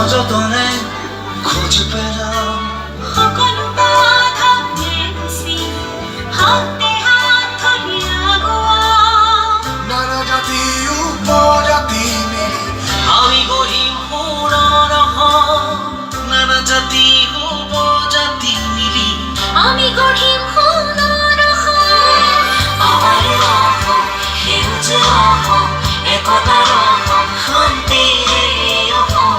সযতনে খোঁজ পেলাম সকলো বাধা নেগুচি হাতে হাত ধৰি আগুৱা নানা জাতি উপজাতি মিলি আমি গঢ়িম সোণৰ অসম নানা জাতি উপজাতি মিলি আমি গঢ়িম সোণৰ অসম আমাৰ অসম সেউজীয়া অসম একতাৰ অসম শান্তিৰে অসম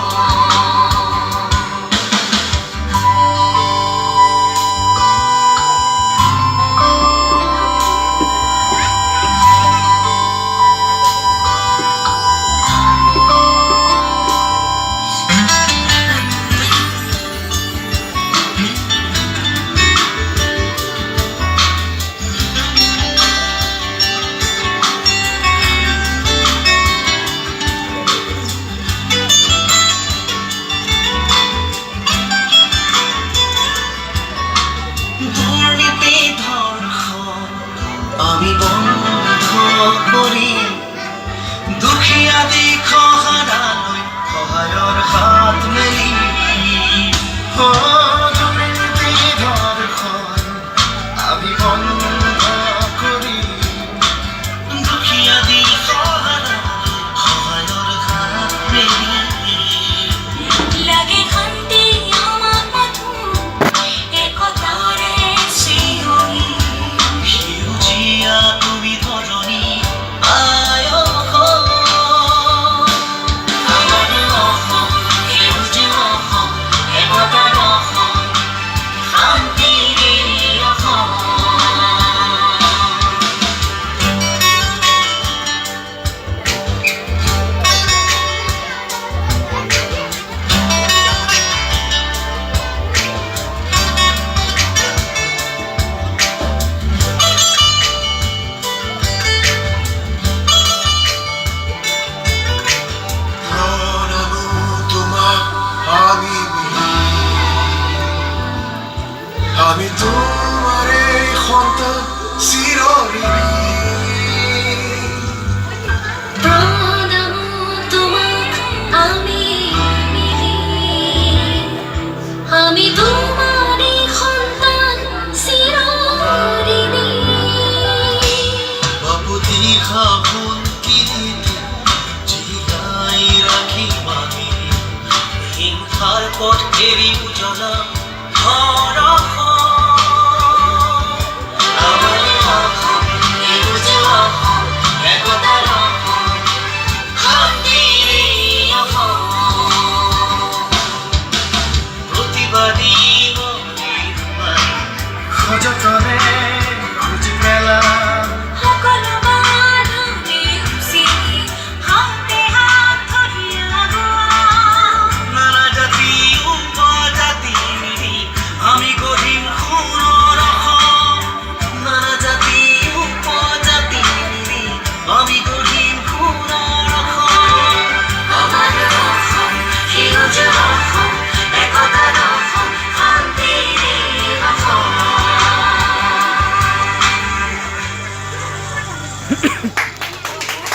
দুৰ্নীতি ধৰ্ষণ আমি বন্ধ কৰি দুখীয়া দিশহাৰালৈ সহায়ৰ হাত মেলি দুৰ্নীতি ধৰ্ষণ আমি বন্ধ কৰি দুখীয়া দিশহাৰালৈ সহায়ৰ হাত মেলি লাগে শান্তি আমাক মাথো একতাৰে চিঞৰি সেউজীয়া তুমি ধৰণী আই অসম আমাৰ অসম সেউজীয়া অসম একতাৰ অসম শান্তিৰে অসম প্ৰণামো তোমাক আমি আমি তোমাৰে সন্তান চিৰঋণী প্ৰণামো তোমাক আমি আমি তোমাৰে সন্তান চিৰঋণী বাপুতি সাবোন কীৰ্তি জীয়াই ৰাখিম আমি হিংসাৰ পথ এৰি উজলা ঘৰ